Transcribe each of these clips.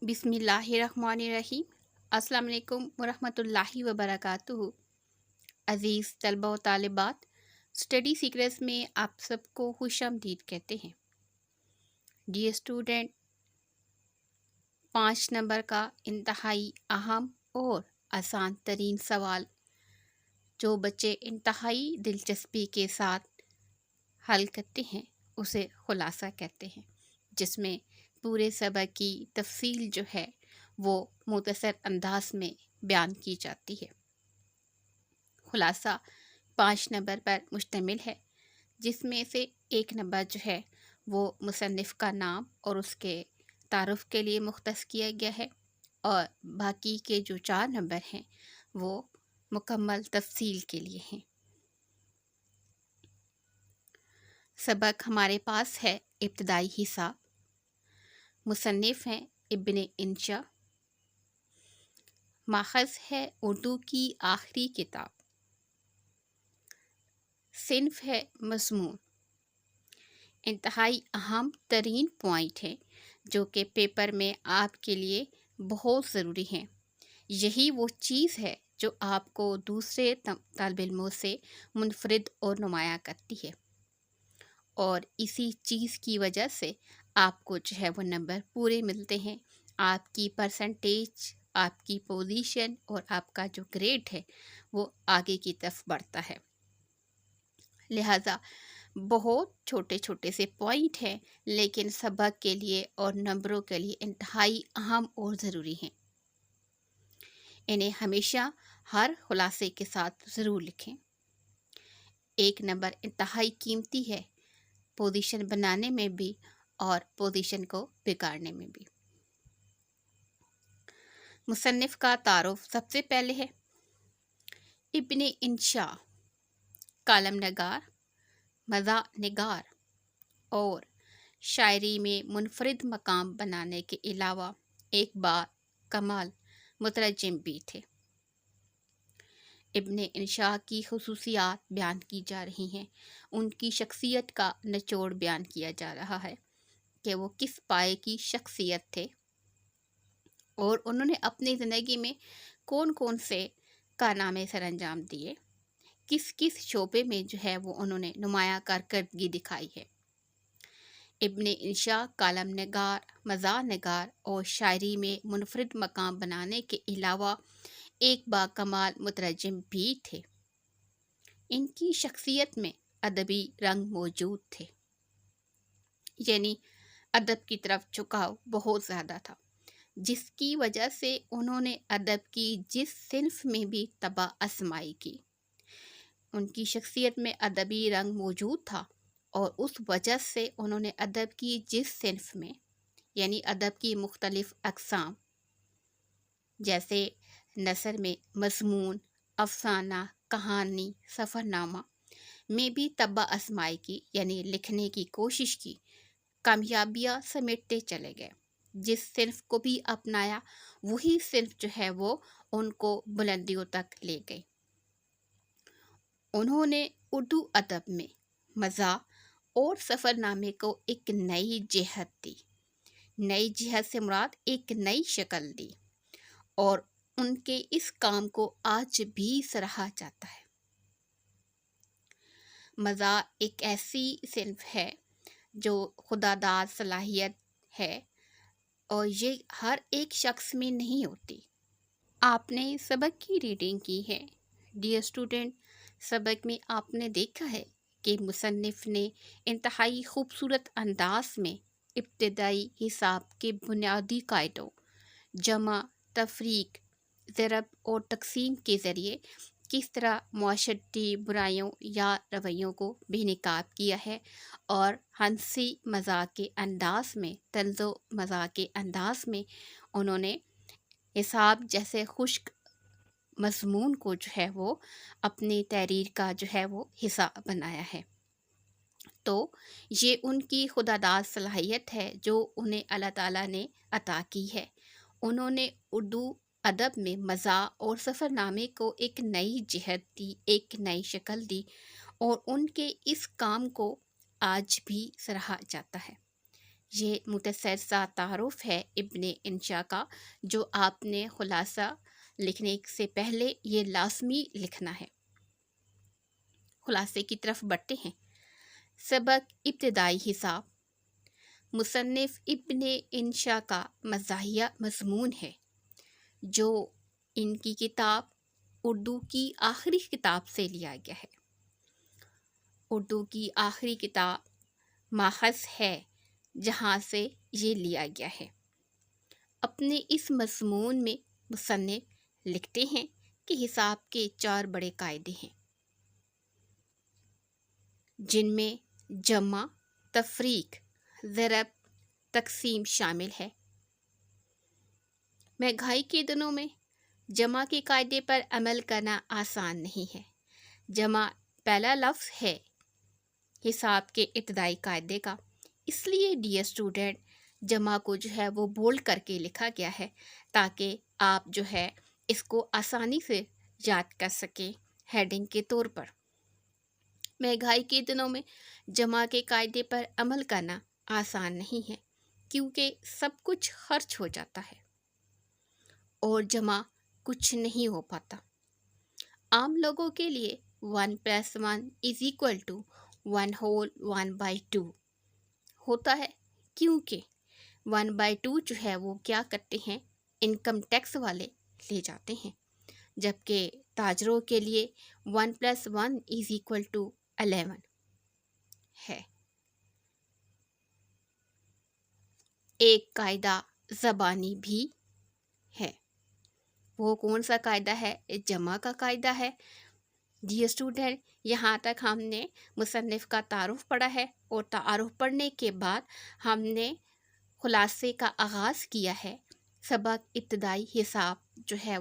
بسم اللہ الرحمن الرحیم۔ السلام علیکم ورحمۃ اللہ وبرکاتہ۔ عزیز طلبہ و طالبات، اسٹڈی سیکریٹس میں آپ سب کو خوش آمدید کہتے ہیں۔ ڈیئر اسٹوڈنٹ، 5 نمبر کا انتہائی اہم اور آسان ترین سوال جو بچے انتہائی دلچسپی کے ساتھ حل کرتے ہیں اسے خلاصہ کہتے ہیں، جس میں پورے سبق کی تفصیل جو ہے وہ مختصر انداز میں بیان کی جاتی ہے۔ خلاصہ 5 نمبر پر مشتمل ہے، جس میں سے 1 نمبر جو ہے وہ مصنف کا نام اور اس کے تعارف کے لیے مختص کیا گیا ہے، اور باقی کے جو 4 نمبر ہیں وہ مکمل تفصیل کے لیے ہیں۔ سبق ہمارے پاس ہے ابتدائی حساب، مصنف ہیں ابن انشا، ماخذ ہے اردو کی آخری کتاب، صنف ہے مضمون۔ انتہائی اہم ترین پوائنٹ ہے جو کہ پیپر میں آپ کے لیے بہت ضروری ہیں۔ یہی وہ چیز ہے جو آپ کو دوسرے طالب علموں سے منفرد اور نمایاں کرتی ہے، اور اسی چیز کی وجہ سے آپ کو جو ہے وہ نمبر پورے ملتے ہیں۔ آپ کی پرسنٹیج، آپ کی پوزیشن اور آپ کا جو گریڈ ہے وہ آگے کی طرف بڑھتا ہے۔ لہٰذا بہت چھوٹے چھوٹے سے پوائنٹ ہیں، لیکن سبق کے لیے اور نمبروں کے لیے انتہائی اہم اور ضروری ہیں۔ انہیں ہمیشہ ہر خلاصے کے ساتھ ضرور لکھیں۔ 1 نمبر انتہائی قیمتی ہے، پوزیشن بنانے میں بھی اور پوزیشن کو بگاڑنے میں بھی۔ مصنف کا تعارف سب سے پہلے ہے۔ ابن انشا کالم نگار، مزاح نگار اور شاعری میں منفرد مقام بنانے کے علاوہ ایک با کمال مترجم بھی تھے۔ ابن انشا کی خصوصیات بیان کی جا رہی ہیں، ان کی شخصیت کا نچوڑ بیان کیا جا رہا ہے کہ وہ کس پائے کی شخصیت تھے اور انہوں نے اپنی زندگی میں کون کون سے کارنامے سر انجام دیے، کس کس شعبے میں جو ہے وہ انہوں نے نمایاں کارکردگی دکھائی ہے۔ ابن انشا کالم نگار، مزاح نگار اور شاعری میں منفرد مقام بنانے کے علاوہ ایک با کمال مترجم بھی تھے۔ ان کی شخصیت میں ادبی رنگ موجود تھے، یعنی ادب کی طرف جھکاؤ بہت زیادہ تھا، جس کی وجہ سے انہوں نے ادب کی جس صنف میں بھی طبع آزمائی کی، ان کی شخصیت میں ادبی رنگ موجود تھا، اور اس وجہ سے انہوں نے ادب کی جس صنف میں، یعنی ادب کی مختلف اقسام جیسے نثر میں مضمون، افسانہ، کہانی، سفر نامہ میں بھی طبع آزمائی کی، یعنی لکھنے کی کوشش کی، کامیابیاں سمیٹتے چلے گئے۔ جس صنف کو بھی اپنایا وہی صنف جو ہے وہ ان کو بلندیوں تک لے گئی۔ انہوں نے اردو ادب میں مزاح اور سفر نامے کو ایک نئی جہت دی۔ نئی جہت سے مراد ایک نئی شکل دی، اور ان کے اس کام کو آج بھی سراہا جاتا ہے۔ مزاح ایک ایسی صنف ہے جو خدا داد صلاحیت ہے، اور یہ ہر ایک شخص میں نہیں ہوتی۔ آپ نے سبق کی ریڈنگ کی ہے۔ ڈیئر اسٹوڈنٹ، سبق میں آپ نے دیکھا ہے کہ مصنف نے انتہائی خوبصورت انداز میں ابتدائی حساب کے بنیادی قاعدوں، جمع، تفریق، ضرب اور تقسیم کے ذریعے کس طرح معاشرتی برائیوں یا رویوں کو بے نقاب کیا ہے، اور ہنسی مذاق کے انداز میں، طنز و مزاح کے انداز میں انہوں نے حساب جیسے خشک مضمون کو جو ہے وہ اپنی تحریر کا جو ہے وہ حصہ بنایا ہے۔ تو یہ ان کی خدا داد صلاحیت ہے جو انہیں اللہ تعالیٰ نے عطا کی ہے۔ انہوں نے اردو ادب میں مزاح اور سفر نامے کو ایک نئی جہت دی، ایک نئی شکل دی، اور ان کے اس کام کو آج بھی سراہا جاتا ہے۔ یہ مختصر سا تعارف ہے ابن انشا کا، جو آپ نے خلاصہ لکھنے سے پہلے یہ لازمی لکھنا ہے۔ خلاصے کی طرف بڑھتے ہیں۔ سبق ابتدائی حساب مصنف ابن انشا کا مزاحیہ مضمون ہے، جو ان کی کتاب اردو کی آخری کتاب سے لیا گیا ہے۔ اردو کی آخری کتاب ماخذ ہے جہاں سے یہ لیا گیا ہے۔ اپنے اس مضمون میں مصنف لکھتے ہیں کہ حساب کے 4 بڑے قاعدے ہیں، جن میں جمع، تفریق، ضرب، تقسیم شامل ہے۔ مہنگائی کے دنوں میں جمع کے قاعدے پر عمل کرنا آسان نہیں ہے۔ جمع پہلا لفظ ہے حساب کے ابتدائی قاعدے کا، اس لیے ڈیئر اسٹوڈنٹ جمع کو وہ بولڈ کر کے لکھا گیا ہے تاکہ آپ اس کو آسانی سے یاد کر سکیں ہیڈنگ کے طور پر۔ مہنگائی کے دنوں میں جمع کے قاعدے پر عمل کرنا آسان نہیں ہے، کیونکہ سب کچھ خرچ ہو جاتا ہے اور جمع کچھ نہیں ہو پاتا۔ عام لوگوں کے لیے 1+1 = 1/2 ہوتا ہے، کیونکہ 1/2 وہ کیا کرتے ہیں، انکم ٹیکس والے لے جاتے ہیں، جبکہ تاجروں کے لیے 1+1 = 11 ہے۔ ایک قاعدہ زبانی بھی ہے۔ وہ کون سا قاعدہ ہے؟ جمع کا قاعدہ ہے۔ ڈیئر اسٹوڈنٹ، یہاں تک ہم نے مصنف کا تعارف پڑھا ہے، اور تعارف پڑھنے کے بعد ہم نے خلاصے کا آغاز کیا ہے۔ سبق ابتدائی حساب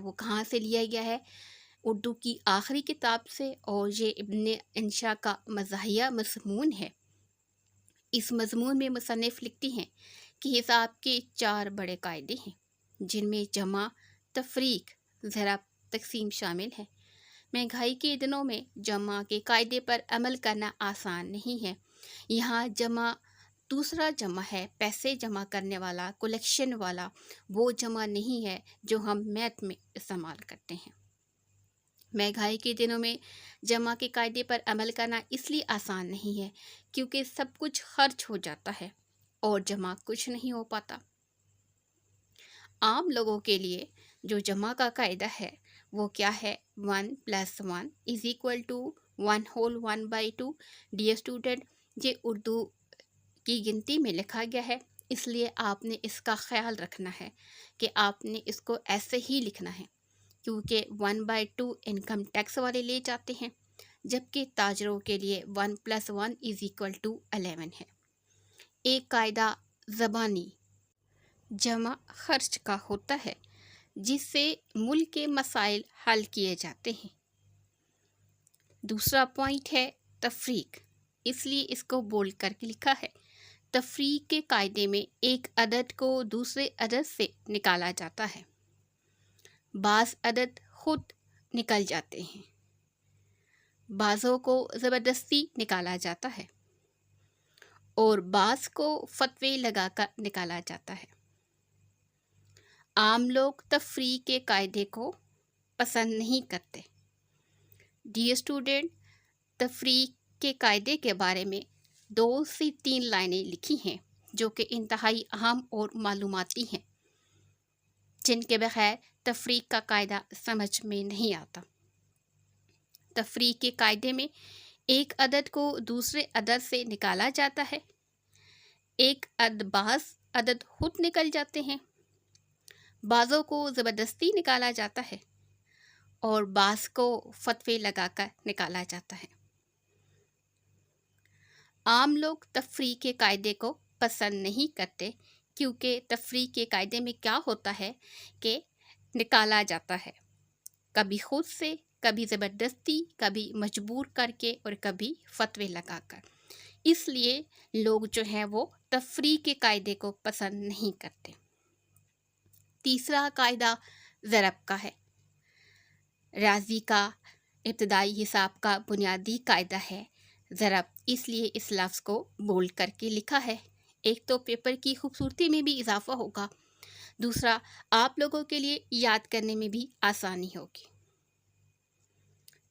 وہ کہاں سے لیا گیا ہے؟ اردو کی آخری کتاب سے، اور یہ ابن انشا کا مزاحیہ مضمون ہے۔ اس مضمون میں مصنف لکھتی ہیں کہ حساب کے 4 بڑے قاعدے ہیں، جن میں جمع، تفریق، ضرب، تقسیم شامل ہے۔ مہنگائی کے دنوں میں جمع کے قاعدے پر عمل کرنا آسان نہیں ہے۔ یہاں جمع دوسرا جمع ہے، پیسے جمع کرنے والا، کلیکشن والا، وہ جمع نہیں ہے جو ہم میتھ میں استعمال کرتے ہیں۔ مہنگائی کے دنوں میں جمع کے قاعدے پر عمل کرنا اس لیے آسان نہیں ہے کیونکہ سب کچھ خرچ ہو جاتا ہے اور جمع کچھ نہیں ہو پاتا۔ عام لوگوں کے لیے جو جمع کا قاعدہ ہے وہ کیا ہے؟ 1+1 = 1/2۔ ڈیئر اسٹوڈنٹ، یہ اردو کی گنتی میں لکھا گیا ہے، اس لیے آپ نے اس کا خیال رکھنا ہے کہ آپ نے اس کو ایسے ہی لکھنا ہے، کیونکہ 1/2 انکم ٹیکس والے لے جاتے ہیں، جبکہ تاجروں کے لیے 1+1 = 11 ہے۔ ایک قاعدہ زبانی جمع خرچ کا ہوتا ہے، جس سے ملک کے مسائل حل کیے جاتے ہیں۔ دوسرا پوائنٹ ہے تفریق، اس لیے اس کو بولڈ کر کے لکھا ہے۔ تفریق کے قاعدے میں ایک عدد کو دوسرے عدد سے نکالا جاتا ہے۔ بعض عدد خود نکل جاتے ہیں، بعضوں کو زبردستی نکالا جاتا ہے، اور بعض کو فتوے لگا کر نکالا جاتا ہے۔ عام لوگ تفریق کے قاعدے کو پسند نہیں کرتے۔ ڈیئر اسٹوڈنٹ، تفریق کے قاعدے کے بارے میں 2 سے 3 لائنیں لکھی ہیں جو کہ انتہائی اہم اور معلوماتی ہیں، جن کے بغیر تفریق کا قاعدہ سمجھ میں نہیں آتا۔ تفریق کے قاعدے میں ایک عدد کو دوسرے عدد سے نکالا جاتا ہے، بعض عدد خود نکل جاتے ہیں، بعضوں کو زبردستی نکالا جاتا ہے، اور بعض کو فتوے لگا کر نکالا جاتا ہے۔ عام لوگ تفریق کے قاعدے کو پسند نہیں کرتے، کیونکہ تفریق کے قاعدے میں کیا ہوتا ہے کہ نکالا جاتا ہے، کبھی خود سے، کبھی زبردستی، کبھی مجبور کر کے، اور کبھی فتوے لگا کر۔ اس لیے لوگ وہ تفریق کے قاعدے کو پسند نہیں کرتے۔ تیسرا قاعدہ ضرب کا ہے۔ ریاضی کا ابتدائی حساب کا بنیادی قاعدہ ہے ضرب، اس لیے اس لفظ کو بولڈ کر کے لکھا ہے۔ ایک تو پیپر کی خوبصورتی میں بھی اضافہ ہوگا، دوسرا آپ لوگوں کے لیے یاد کرنے میں بھی آسانی ہوگی،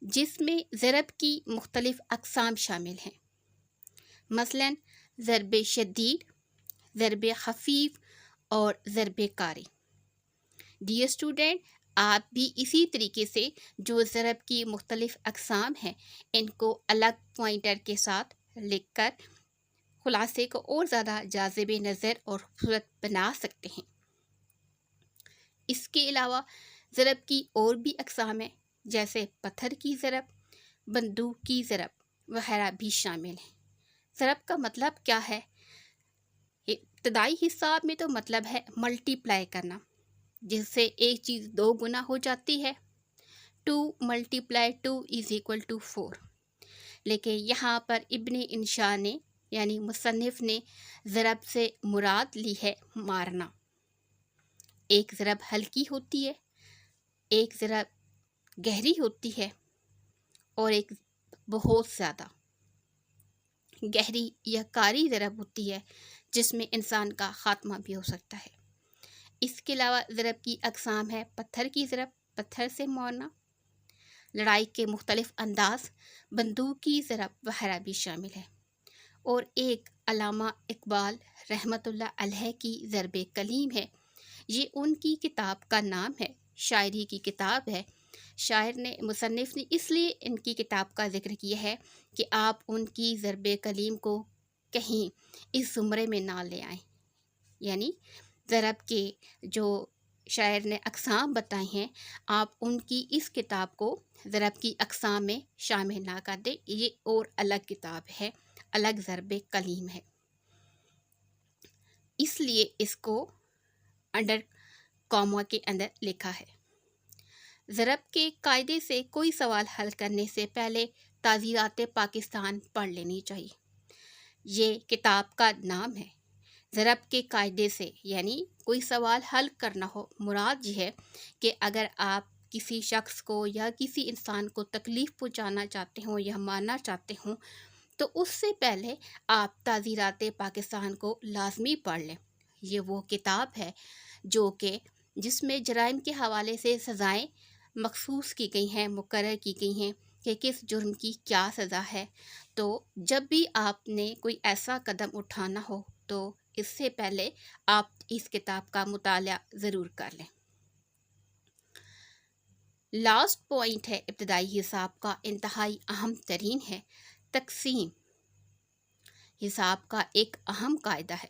جس میں ضرب کی مختلف اقسام شامل ہیں، مثلاً ضرب شدید، ضرب خفیف اور ضرب کاری۔ ڈیئر اسٹوڈنٹ، آپ بھی اسی طریقے سے جو ضرب کی مختلف اقسام ہیں ان کو الگ پوائنٹر کے ساتھ لکھ کر خلاصے کو اور زیادہ جاذب نظر اور خوبصورت بنا سکتے ہیں۔ اس کے علاوہ ضرب کی اور بھی اقسام ہیں، جیسے پتھر کی ضرب، بندوق کی ضرب وغیرہ بھی شامل ہیں۔ ضرب کا مطلب کیا ہے؟ ابتدائی حساب میں تو مطلب ہے ملٹی پلائی کرنا، جس سے ایک چیز 2 گنا ہو جاتی ہے، 2 × 2 = 4۔ لیکن یہاں پر ابن انشا نے یعنی مصنف نے ضرب سے مراد لی ہے مارنا۔ ایک ضرب ہلکی ہوتی ہے، ایک ضرب گہری ہوتی ہے اور ایک بہت زیادہ گہری یا کاری ضرب ہوتی ہے جس میں انسان کا خاتمہ بھی ہو سکتا ہے۔ اس کے علاوہ ضرب کی اقسام ہے پتھر کی ضرب، پتھر سے مارنا، لڑائی کے مختلف انداز، بندوق کی ضرب وغیرہ بھی شامل ہے۔ اور ایک علامہ اقبال رحمۃ اللہ علیہ کی ضرب کلیم ہے، یہ ان کی کتاب کا نام ہے، شاعری کی کتاب ہے۔ شاعر نے مصنف نے اس لیے ان کی کتاب کا ذکر کیا ہے کہ آپ ان کی ضرب کلیم کو کہیں اس زمرے میں نہ لے آئیں، یعنی ضرب کے جو شاعر نے اقسام بتائی ہیں آپ ان کی اس کتاب کو ضرب کی اقسام میں شامل نہ کر دیں، یہ اور الگ کتاب ہے، الگ ضرب کلیم ہے، اس لیے اس کو انڈر کاما کے اندر لکھا ہے۔ ضرب کے قاعدے سے کوئی سوال حل کرنے سے پہلے تعزیرات پاکستان پڑھ لینی چاہیے، یہ کتاب کا نام ہے۔ ضرب کے قاعدے سے یعنی کوئی سوال حل کرنا ہو، مراد یہ ہے کہ اگر آپ کسی شخص کو یا کسی انسان کو تکلیف پہنچانا چاہتے ہوں یا مارنا چاہتے ہوں تو اس سے پہلے آپ تعزیرات پاکستان کو لازمی پڑھ لیں۔ یہ وہ کتاب ہے جو کہ جس میں جرائم کے حوالے سے سزائیں مخصوص کی گئی ہیں، مقرر کی گئی ہیں کہ کس جرم کی کیا سزا ہے۔ تو جب بھی آپ نے کوئی ایسا قدم اٹھانا ہو تو اس سے پہلے آپ اس کتاب کا مطالعہ ضرور کر لیں۔ لاسٹ پوائنٹ ہے ابتدائی حساب کا، انتہائی اہم ترین ہے، تقسیم۔ حساب کا ایک اہم قاعدہ ہے،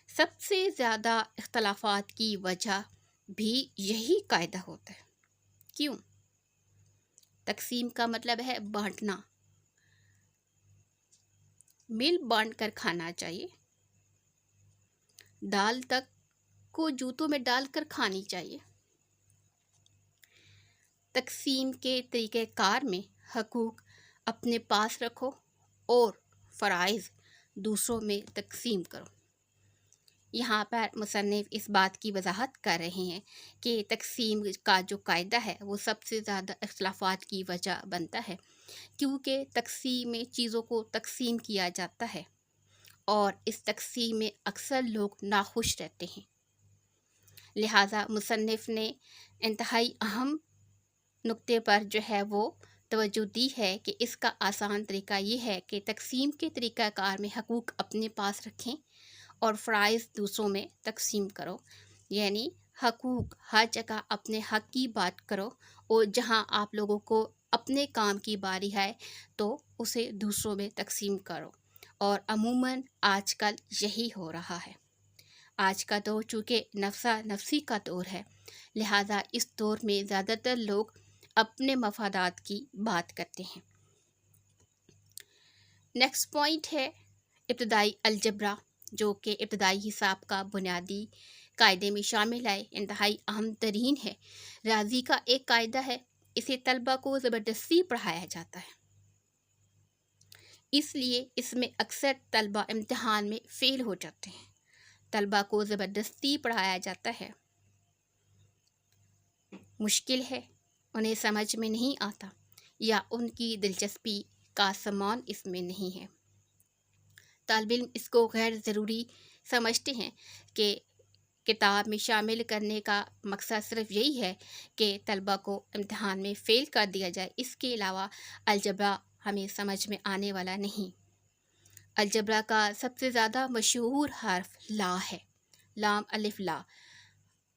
سب سے زیادہ اختلافات کی وجہ بھی یہی قاعدہ ہوتا ہے۔ کیوں؟ تقسیم کا مطلب ہے بانٹنا، مل بانٹ کر کھانا چاہیے، دال تک کو جوتوں میں ڈال کر کھانی چاہیے۔ تقسیم کے طریقہ کار میں حقوق اپنے پاس رکھو اور فرائض دوسروں میں تقسیم کرو۔ یہاں پر مصنف اس بات کی وضاحت کر رہے ہیں کہ تقسیم کا جو قاعدہ ہے وہ سب سے زیادہ اختلافات کی وجہ بنتا ہے، کیونکہ تقسیم میں چیزوں کو تقسیم کیا جاتا ہے اور اس تقسیم میں اکثر لوگ ناخوش رہتے ہیں۔ لہٰذا مصنف نے انتہائی اہم نقطے پر جو ہے وہ توجہ دی ہے کہ اس کا آسان طریقہ یہ ہے کہ تقسیم کے طریقہ کار میں حقوق اپنے پاس رکھیں اور فرائض دوسروں میں تقسیم کرو، یعنی حقوق ہر جگہ اپنے حق کی بات کرو اور جہاں آپ لوگوں کو اپنے کام کی باری ہے تو اسے دوسروں میں تقسیم کرو۔ اور عموماً آج کل یہی ہو رہا ہے۔ آج کا دور چونکہ نفسا نفسی کا دور ہے، لہٰذا اس دور میں زیادہ تر لوگ اپنے مفادات کی بات کرتے ہیں۔ نیکسٹ پوائنٹ ہے ابتدائی الجبرا، جو کہ ابتدائی حساب کا بنیادی قاعدے میں شامل ہے، انتہائی اہم ترین ہے، ریاضی کا ایک قاعدہ ہے، اسے طلبہ کو زبردستی پڑھایا جاتا ہے، اس لیے اس میں اکثر طلبہ امتحان میں فیل ہو جاتے ہیں۔ طلبہ کو زبردستی پڑھایا جاتا ہے، مشکل ہے، انہیں سمجھ میں نہیں آتا یا ان کی دلچسپی کا سامان اس میں نہیں ہے۔ طالب علم اس کو غیر ضروری سمجھتے ہیں کہ کتاب میں شامل کرنے کا مقصد صرف یہی ہے کہ طلبہ کو امتحان میں فیل کر دیا جائے، اس کے علاوہ الجبرا ہمیں سمجھ میں آنے والا نہیں۔ الجبرا کا سب سے زیادہ مشہور حرف لا ہے، لام الف لا،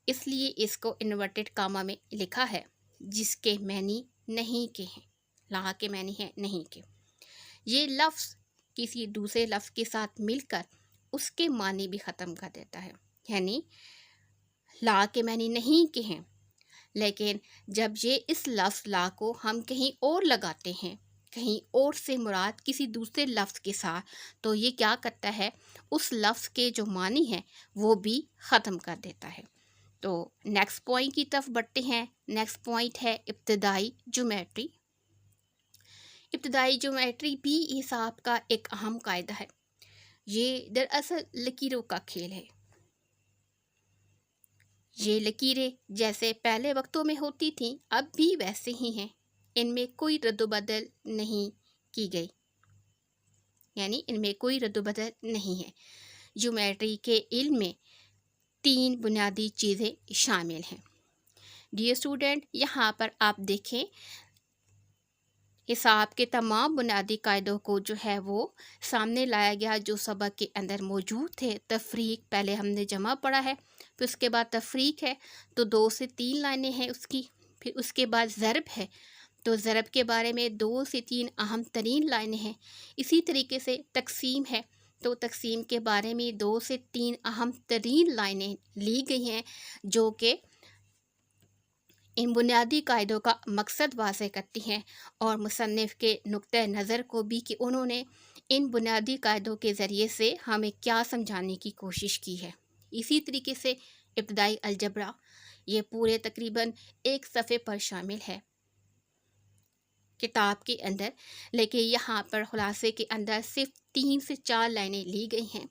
اس لیے اس کو انورٹڈ کاما میں لکھا ہے، جس کے معنی نہیں کے ہیں۔ لا کے معنی ہے نہیں کے۔ یہ لفظ کسی دوسرے لفظ کے ساتھ مل کر اس کے معنی بھی ختم کر دیتا ہے، یعنی لا کے معنی نہیں کے ہیں، لیکن جب یہ اس لفظ لا کو ہم کہیں اور لگاتے ہیں، کہیں اور سے مراد کسی دوسرے لفظ کے ساتھ، تو یہ کیا کرتا ہے، اس لفظ کے جو معنی ہیں وہ بھی ختم کر دیتا ہے۔ تو نیکسٹ پوائنٹ کی طرف بڑھتے ہیں۔ نیکسٹ پوائنٹ ہے ابتدائی جیومیٹری۔ ابتدائی جیومیٹری بھی حساب کا ایک اہم قاعدہ ہے۔ یہ دراصل لکیروں کا کھیل ہے۔ یہ لکیریں جیسے پہلے وقتوں میں ہوتی تھیں اب بھی ویسے ہی ہیں، ان میں کوئی رد و بدل نہیں کی گئی، یعنی ان میں کوئی رد و بدل نہیں ہے۔ جیومیٹری کے علم میں 3 بنیادی چیزیں شامل ہیں۔ ڈیئر اسٹوڈنٹ، یہاں پر آپ دیکھیں حساب کے تمام بنیادی قاعدوں کو جو ہے وہ سامنے لایا گیا، جو سبق کے اندر موجود تھے۔ تفریق پہلے ہم نے جمع پڑھا ہے، پھر اس کے بعد تفریق ہے تو 2 سے 3 لائنیں ہیں اس کی، پھر اس کے بعد ضرب ہے تو ضرب کے بارے میں 2 سے 3 اہم ترین لائنیں ہیں۔ اسی طریقے سے تقسیم ہے تو تقسیم کے بارے میں 2 سے 3 اہم ترین لائنیں لی گئی ہیں، جو کہ ان بنیادی قاعدوں کا مقصد واضح کرتی ہیں اور مصنف کے نقطۂ نظر کو بھی، کہ انہوں نے ان بنیادی قاعدوں کے ذریعے سے ہمیں کیا سمجھانے کی کوشش کی ہے۔ اسی طریقے سے ابتدائی الجبرا، یہ پورے تقریباً 1 صفحے پر شامل ہے کتاب کے اندر، لیکن یہاں پر خلاصے کے اندر صرف 3 سے 4 لائنیں لی گئی ہیں،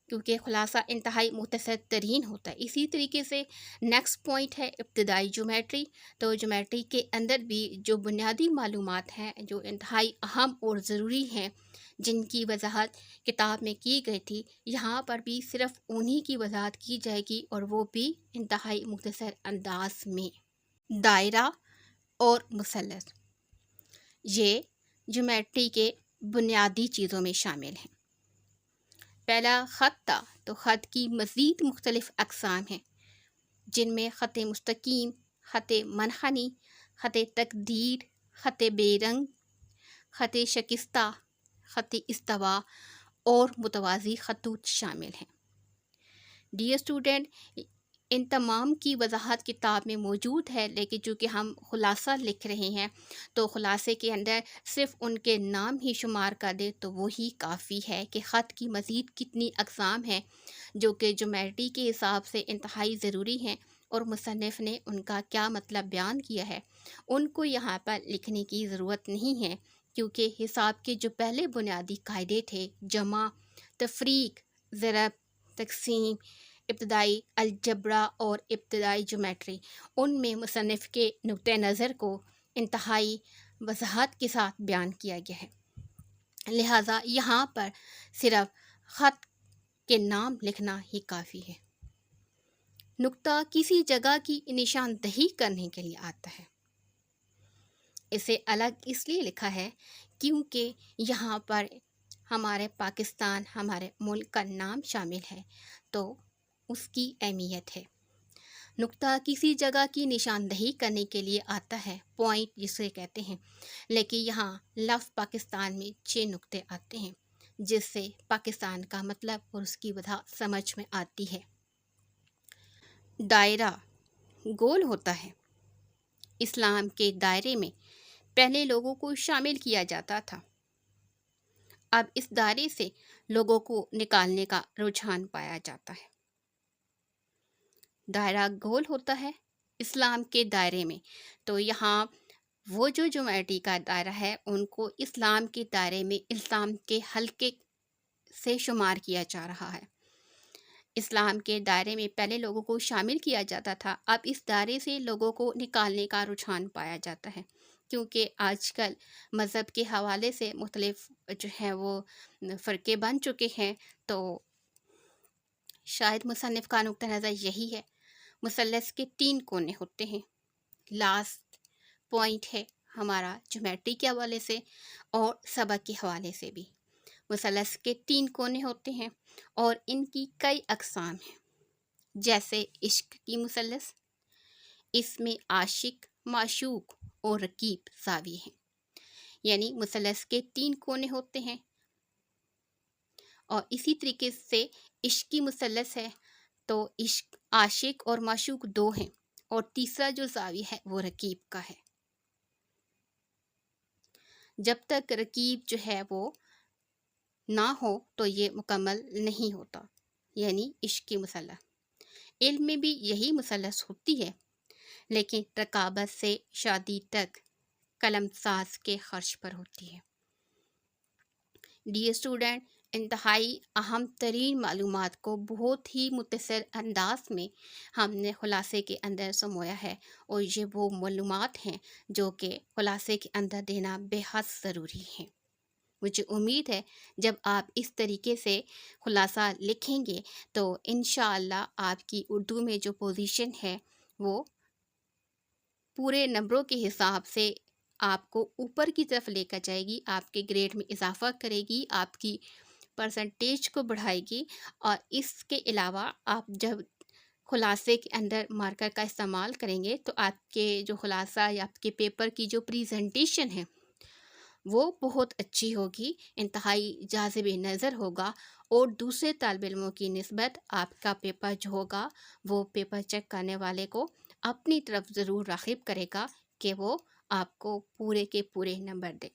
کیونکہ خلاصہ انتہائی مختصر ترین ہوتا ہے۔ اسی طریقے سے نیکسٹ پوائنٹ ہے ابتدائی جیومیٹری۔ تو جیومیٹری کے اندر بھی جو بنیادی معلومات ہیں جو انتہائی اہم اور ضروری ہیں، جن کی وضاحت کتاب میں کی گئی تھی، یہاں پر بھی صرف انہی کی وضاحت کی جائے گی، اور وہ بھی انتہائی مختصر انداز میں۔ دائرہ اور مثلث، یہ جیومیٹری کے بنیادی چیزوں میں شامل ہیں۔ پہلا خط تھا، تو خط کی مزید مختلف اقسام ہیں، جن میں خط مستقیم، خط منحنی، خط تقدیر، خط بے رنگ، خط شکستہ، خط استوا اور متوازی خطوط شامل ہیں۔ ڈیئر اسٹوڈنٹ، ان تمام کی وضاحت کتاب میں موجود ہے، لیکن چونکہ ہم خلاصہ لکھ رہے ہیں تو خلاصے کے اندر صرف ان کے نام ہی شمار کر دیں تو وہی کافی ہے کہ خط کی مزید کتنی اقسام ہیں، جو کہ جیومیٹری کے حساب سے انتہائی ضروری ہیں، اور مصنف نے ان کا کیا مطلب بیان کیا ہے ان کو یہاں پر لکھنے کی ضرورت نہیں ہے، کیونکہ حساب کے جو پہلے بنیادی قاعدے تھے، جمع، تفریق، ضرب، تقسیم، ابتدائی الجبرا اور ابتدائی جیومیٹری، ان میں مصنف کے نقطۂ نظر کو انتہائی وضاحت کے ساتھ بیان کیا گیا ہے، لہٰذا یہاں پر صرف خط کے نام لکھنا ہی کافی ہے۔ نقطہ کسی جگہ کی نشاندہی کرنے کے لیے آتا ہے۔ اسے الگ اس لیے لکھا ہے کیونکہ یہاں پر ہمارے پاکستان، ہمارے ملک کا نام شامل ہے، تو اس کی اہمیت ہے۔ نقطہ کسی جگہ کی نشاندہی کرنے کے لیے آتا ہے، پوائنٹ جسے کہتے ہیں، لیکن یہاں لفظ پاکستان میں 6 نقطے آتے ہیں، جس سے پاکستان کا مطلب اور اس کی وضاحت سمجھ میں آتی ہے۔ دائرہ گول ہوتا ہے۔ اسلام کے دائرے میں پہلے لوگوں کو شامل کیا جاتا تھا، اب اس دائرے سے لوگوں کو نکالنے کا رجحان پایا جاتا ہے۔ دائرہ گول ہوتا ہے اسلام کے دائرے میں، تو یہاں وہ جو جیومیٹری کا دائرہ ہے ان کو اسلام کے دائرے میں اسلام کے حلقے سے شمار کیا جا رہا ہے۔ اسلام کے دائرے میں پہلے لوگوں کو شامل کیا جاتا تھا، اب اس دائرے سے لوگوں کو نکالنے کا رجحان پایا جاتا ہے، کیونکہ آج کل مذہب کے حوالے سے مختلف جو ہیں وہ فرقے بن چکے ہیں، تو شاید مصنف کا نقطہ نظر یہی ہے۔ مثلث کے 3 کونے ہوتے ہیں۔ لاسٹ پوائنٹ ہے ہمارا جیومیٹری کے حوالے سے اور سبق کے حوالے سے بھی۔ مثلث کے 3 کونے ہوتے ہیں اور ان کی کئی اقسام ہیں، جیسے عشق کی مثلث۔ اس میں عاشق، معشوق اور رقیب زاویے ہیں، یعنی مثلث کے 3 کونے ہوتے ہیں۔ اور اسی طریقے سے عشق کی مثلث ہے تو عشق، عاشق اور معشوق 2 ہیں، اور تیسرا جو زاویہ ہے وہ رقیب کا ہے۔ جب تک رقیب جو ہے وہ نہ ہو تو یہ مکمل نہیں ہوتا، یعنی عشق کی مثلث۔ علم میں بھی یہی مثلث ہوتی ہے، لیکن رقابت سے شادی تک قلم ساز کے خرچ پر ہوتی ہے۔ ڈیئر اسٹوڈنٹ، انتہائی اہم ترین معلومات کو بہت ہی مختصر انداز میں ہم نے خلاصے کے اندر سمویا ہے، اور یہ وہ معلومات ہیں جو کہ خلاصے کے اندر دینا بے حد ضروری ہے۔ مجھے امید ہے جب آپ اس طریقے سے خلاصہ لکھیں گے تو انشاءاللہ آپ کی اردو میں جو پوزیشن ہے وہ پورے نمبروں کے حساب سے آپ کو اوپر کی طرف لے کر جائے گی، آپ کے گریڈ میں اضافہ کرے گی، آپ کی پرسنٹیج کو بڑھائے گی۔ اور اس کے علاوہ آپ جب خلاصے کے اندر مارکر کا استعمال کریں گے تو آپ کے جو خلاصہ یا آپ کے پیپر کی جو پریزنٹیشن ہے وہ بہت اچھی ہوگی، انتہائی جاذب نظر ہوگا، اور دوسرے طالب علموں کی نسبت آپ کا پیپر جو ہوگا وہ پیپر چیک کرنے والے کو اپنی طرف ضرور راغب کرے گا کہ وہ آپ کو پورے کے پورے نمبر دے۔